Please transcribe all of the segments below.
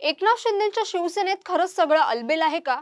एकनाथ शिंदेच्या शिवसेनेत खरंच सगळं अलबेल आहे का?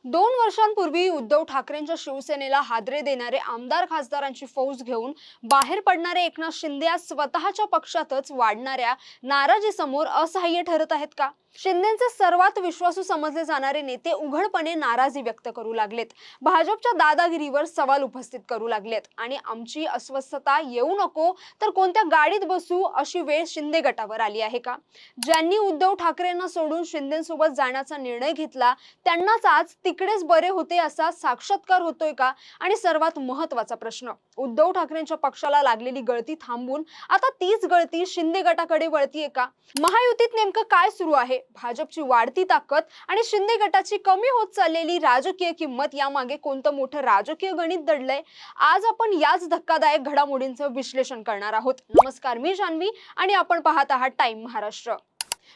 2 वर्षांपूर्वी उद्धव ठाकरेंच्या शिवसेनेला हादरे देणारे आमदार खासदारांची फौज घेऊन बाहेर पडणारे एकनाथ शिंदे आज स्वतःच्या पक्षातच वाढणाऱ्या नाराजीसमोर असहाय्य ठरत आहेत का? शिंदेचे सर्वात विश्वासू समजले जाणारे नेते उघडपणे नाराजी व्यक्त करू लागलेत. भाजपच्या दादागिरीवर सवाल उपस्थित करू लागलेत आणि आमची अस्वस्थता येऊ नको तर कोणत्या गाडीत बसू अशी वेळ शिंदे गटावर आली आहे का? ज्यांनी उद्धव ठाकरेंना सोडून शिंदेसोबत जाण्याचा निर्णय घेतला त्यांनाच आज तिकडेच बरे होते असा साक्षात्कार होतोय का? आणि सर्वात महत्त्वाचा प्रश्न, उद्धव ठाकरेंच्या पक्षाला लागलेली गळती थांबून आता तीच गळती शिंदे गटाकडे वळतीये का? महायुतीत नेमकं काय सुरू आहे? भाजपची वाढती ताकद आणि शिंदे गटाची कमी होत चाललेली राजकीय किंमत यामागे कोणतं मोठं राजकीय गणित दडलंय? आज आपण याच धक्कादायक घडामोडींचं विश्लेषण करणार आहोत. नमस्कार, मी जान्हवी आणि आपण पाहत आहात टाइम महाराष्ट्र.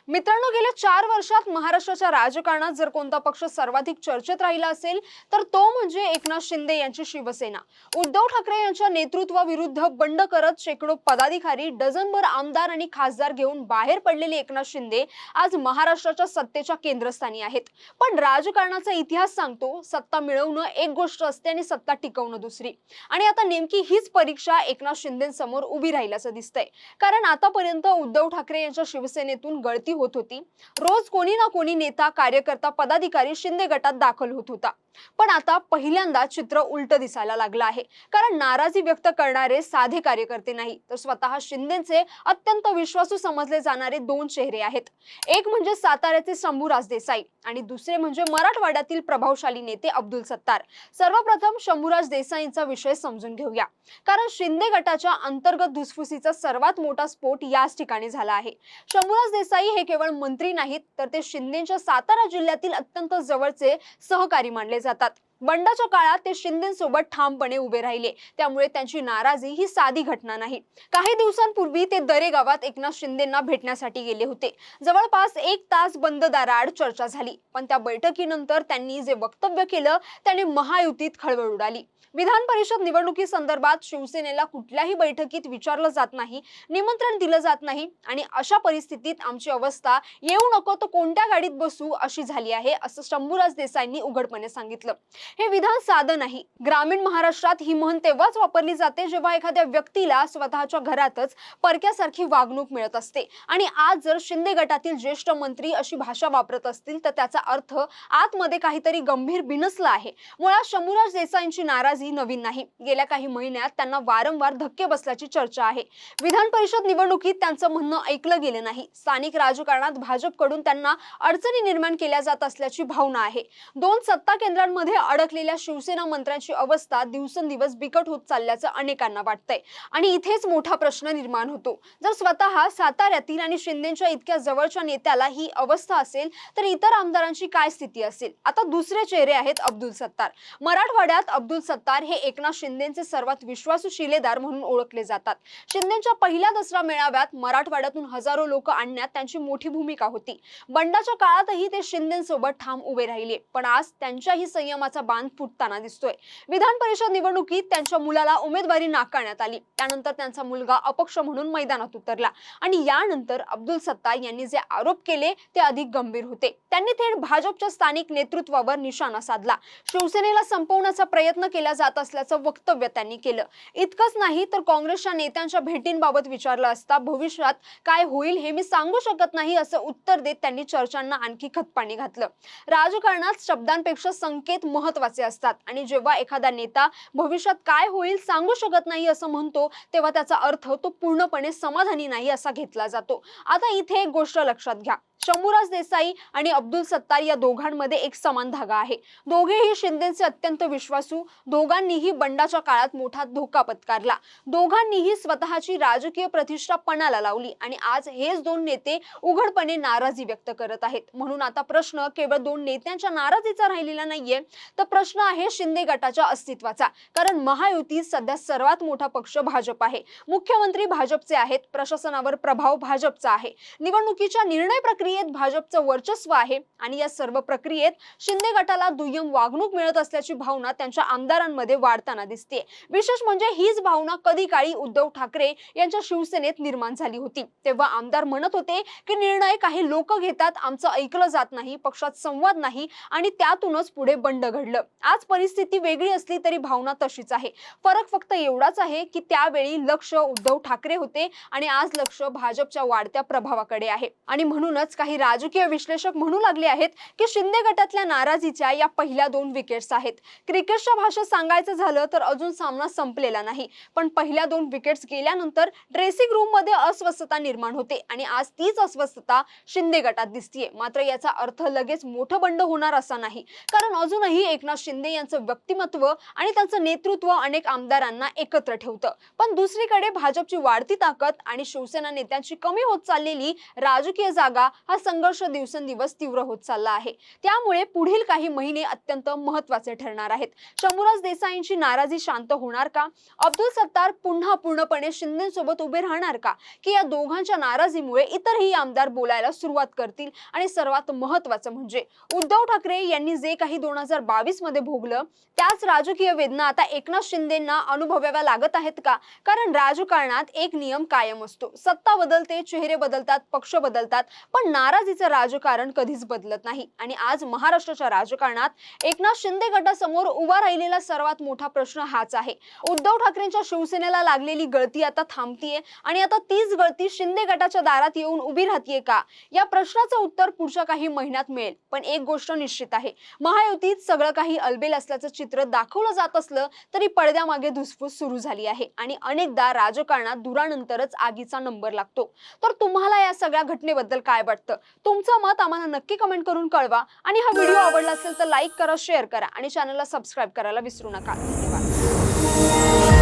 मित्रांनो, गेल्या 4 वर्षात महाराष्ट्राच्या राजकारणात जर कोणता पक्ष सर्वाधिक चर्चेत राहिला असेल तर तो म्हणजे एकनाथ शिंदे यांची शिवसेना. उद्धव ठाकरे यांच्या नेतृत्वाविरुद्ध बंड करत शेकडो पदाधिकारी, डझनभर आमदार आणि खासदार घेऊन बाहेर पडलेले एकनाथ शिंदे आज महाराष्ट्राच्या सत्तेच्या केंद्रस्थानी आहेत. पण राजकारणाचा इतिहास सांगतो, सत्ता मिळवणं एक गोष्ट असते आणि सत्ता टिकवणं दुसरी. आणि आता नेमकी हीच परीक्षा एकनाथ शिंदेंसमोर उभी राहिल्याचं दिसतंय. कारण आतापर्यंत उद्धव ठाकरे यांच्या शिवसेनेतून गळती होत होती. रोज कोणी ना कोणी नेता, कार्यकर्ता, पदाधिकारी शिंदे गटात दाखल होत होता. पण आता पहिल्यांदा चित्र उलट दिसायला लागलं आहे. कारण नाराजी व्यक्त करणारे साधे कार्यकर्ते नाही तर स्वतः शिंदेचे अत्यंत विश्वासू समजले जाणारे दोन चेहरे आहेत. एक म्हणजे साताऱ्याचे शंभूराज देसाई आणि दुसरे म्हणजे मराठवाड्यातील प्रभावशाली नेते अब्दुल सत्तार. सर्वप्रथम शंभूराज देसाईंचा विषय समजून घेऊया. कारण शिंदे गटाच्या अंतर्गत धुसफुसीचा सर्वात मोठा स्फोट याच ठिकाणी झाला आहे. शंभूराज देसाई हे केवळ मंत्री नाहीत तर ते शिंदेच्या सातारा जिल्ह्यातील अत्यंत जवळचे सहकारी मानले जातात. बंडाच्या काळात ते शिंदेसोबत ठामपणे उभे राहिले, त्यामुळे त्यांची नाराजी ही साधी घटना नाही. काही दिवसांपूर्वी ते दरे गावात एकनाथ शिंदेंना भेटण्यासाठी गेले होते. जवळपास 1 तास बंद दाराआड चर्चा झाली. पण त्या बैठकीनंतर त्यांनी जे वक्तव्य केलं त्याने महायुतीत खळबळ उडाली. विधान परिषद निवडणुकीसंदर्भात शिवसेनेला कुठल्याही बैठकीत विचारलं जात नाही, निमंत्रण दिलं जात नाही आणि अशा परिस्थितीत आमची अवस्था येऊ नको तर कोणत्या गाडीत बसू अशी झाली आहे, असं शंभूराज देसाईंनी उघडपणे सांगितलं. हे विधान साधं नाही. ग्रामीण महाराष्ट्रात ही म्हण तेव्हाच वापरली जाते जेव्हा एखाद्या व्यक्तीला स्वतःच्या घरातच परक्यासारखी वागणूक मिळत असते. आणि आज जर शिंदे गटातील ज्येष्ठ मंत्री अशी भाषा वापरत असतील तर त्याचा अर्थ आतमध्ये काहीतरी गंभीर बिनसलं आहे. मुळात शंभूराज देसाईंची नाराजी नवीन नाही. गेल्या काही महिन्यात त्यांना वारंवार धक्के बसल्याची चर्चा आहे. विधान परिषद निवडणुकीत त्यांचं म्हणणं ऐकलं गेलं नाही. स्थानिक राजकारणात भाजपकडून त्यांना अडचणी निर्माण केल्या जात असल्याची भावना आहे. 2 सत्ता केंद्रांमध्ये अडकलेल्या शिवसेना मंत्र्यांची अवस्था दिवसेंदिवस बिकट होत चालल्याचं अनेकांना वाटतंय. आणि इथेच मोठा प्रश्न निर्माण होतो. जर स्वतः साताऱ्यातील आणि शिंदेच्या इतक्या जवळच्या नेत्याला ही अवस्था असेल तर इतर आमदारांची काय स्थिती असेल? आता दुसरे चेहरे आहेत अब्दुल सत्तार. मराठवाड्यात अब्दुल सत्तार हे एकनाथ शिंदेचे सर्वात विश्वासू शिलेदार म्हणून ओळखले जातात. शिंदेच्या पहिल्या दसरा मेळाव्यात मराठवाड्यातून हजारो लोक आणण्यात त्यांची मोठी भूमिका होती. बंडाच्या काळातही ते शिंदेसोबत ठाम उभे राहिले. पण आज त्यांच्याही संयमाचा बांध फुटताना दिसतोय. विधान परिषद निवडणुकीत त्यांच्या मुलाला उमेदवारी नाकारण्यात आली. त्यानंतर त्यांचा मुलगा अपक्ष म्हणून मैदानात उतरला आणि यानंतर अब्दुल सत्तार यांनी जे आरोप केले ते अधिक गंभीर होते. त्यांनी थेट भाजपच्या स्थानिक नेतृत्वावर निशाणा साधला. शिवसेनेला संपवण्याचा प्रयत्न केला जात असल्याचं वक्तव्य त्यांनी केलं. इतकंच नाही तर काँग्रेसच्या नेत्यांच्या भेटींबाबत विचारलं असता भविष्यात काय होईल हे मी सांगू शकत नाही असं उत्तर देत त्यांनी चर्चांना आणखी खतपाणी घातलं. राजकारणात शब्दांपेक्षा संकेत महत्त्वाचे असतात आणि जेव्हा एखादा नेता भविष्यात काय होईल सांगू शकत नाही असं म्हणतो तेव्हा त्याचा अर्थ तो पूर्णपणे समाधानी नाही असा घेतला जातो. आता इथे एक गोष्ट लक्षात घ्या. शंभूराज देसाई आणि अब्दुल सत्तार या दोघांमध्ये एक समान धागा आहे. दोघेही शिंदेचे अत्यंत विश्वासू. दोघांनीही बंडाच्या काळात मोठा धोका पत्करला. दोघांनीही स्वतःची राजकीय प्रतिष्ठा पणाला लावली आणि आज हेच 2 नेते उघडपणे नाराजी व्यक्त करत आहेत. म्हणून आता प्रश्न केवळ 2 नेत्यांच्या नाराजीचा राहिलेला नाहीये तर प्रश्न आहे शिंदे गटाच्या अस्तित्वाचा. कारण महायुतीत सध्या सर्वात मोठा पक्ष भाजप आहे. मुख्यमंत्री भाजपचे आहेत. प्रशासनावर प्रभाव भाजपचा आहे. निवडणुकीच्या निर्णय प्रक्रियेत प्रक्रियेत भाजपचं वर्चस्व आहे आणि या सर्व प्रक्रियेत शिंदे गटाला दुय्यम वागणूक मिळत असल्याची भावना त्यांच्या आमदारांमध्ये वाढताना दिसते। विशेष म्हणजे हीच भावना कधी काळी उद्धव ठाकरे यांच्या शिवसेनेत निर्माण झाली होती। तेव्हा आमदार म्हणत होते की निर्णय काही लोक घेतात, आमचं ऐकलं जात नाही, पक्षात संवाद नाही आणि त्यातूनच पुढे बंड घडलं। आज परिस्थिती वेगळी असली तरी भावना तशीच आहे। फरक फक्त एवढाच आहे की त्यावेळी लक्ष उद्धव ठाकरे होते आणि आज लक्ष भाजपच्या वाढत्या प्रभावाकडे आहे। आणि म्हणूनच काही राजकीय विश्लेषक म्हणू लागले आहेत की शिंदे गटातल्या नाराजीच्या या पहिल्या 2 विकेट्स आहेत। क्रिकेटच्या भाषेत सांगायचं झालं तर अजून सामना संपलेला नाही, पण पहिल्या 2 विकेट्स गेल्यानंतर ड्रेसिंग रूम मध्ये अस्वस्थता निर्माण होते आणि आज तीच अस्वस्थता शिंदे गटात दिसतीये। मात्र याचा अर्थ लगेच मोठं बंड होणार असा नाही, कारण अजूनही एकनाथ शिंदे यांचं व्यक्तिमत्व आणि त्यांचं नेतृत्व अनेक आमदारांना एकत्र ठेवतं। पण दुसरीकडे भाजपची वाढती ताकद आणि शिवसेना नेत्यांची कमी होत चाललेली राजकीय जागा हा संघर्ष दिवसेंदिवस तीव्र होत चालला आहे। त्यामुळे पुढील काही महिने अत्यंत महत्त्वाचे ठरणार आहेत। शंभूराज देसाईंची नाराजी शांत होणार का? अब्दुल सत्तार पुन्हा पूर्णपणे शिंदेसोबत उभे राहणार का? की या दोघांच्या नाराजीमुळे इतरही आमदार बोलायला सुरुवात करतील? आणि सर्वात महत्त्वाचं म्हणजे उद्धव ठाकरे यांनी जे काही 2022 मध्ये भोगलं त्याच राजकीय वेदना आता एकनाथ शिंदेंना अनुभवाव्या लागत आहेत का? कारण राजकारणात एक नियम कायम असतो, सत्ता बदलते, चेहरे बदलतात, पक्ष बदलतात, पण नाराजीचं राजकारण कधीच बदलत नाही। आणि आज महाराष्ट्राच्या राजकारणात एकनाथ शिंदे गटासमोर उभा राहिलेला सर्वात मोठा प्रश्न हाच आहे। उद्धव ठाकरेंच्या शिवसेनेला लागलेली गळती आता थांबतीये आणि आता तीच गळती शिंदे गटाच्या दारात येऊन उभी राहतीये का? या प्रश्नाचं उत्तर पुढच्या काही महिन्यात मिळेल। पण एक गोष्ट निश्चित आहे, महायुतीत सगळं काही अलबेल असल्याचं चित्र दाखवलं जात असलं तरी पडद्यामागे धुसफूस सुरू झाली आहे आणि अनेकदा राजकारणात धुरानंतरच आगीचा नंबर लागतो। तर तुम्हाला या सगळ्या घटनेबद्दल काय वाटतं? तुमचं मत आम्हाला नक्की कमेंट करून कळवा आणि हा व्हिडिओ आवडला असेल तर लाईक करा, शेअर करा आणि चॅनलला सबस्क्राईब करायला विसरू नका। धन्यवाद।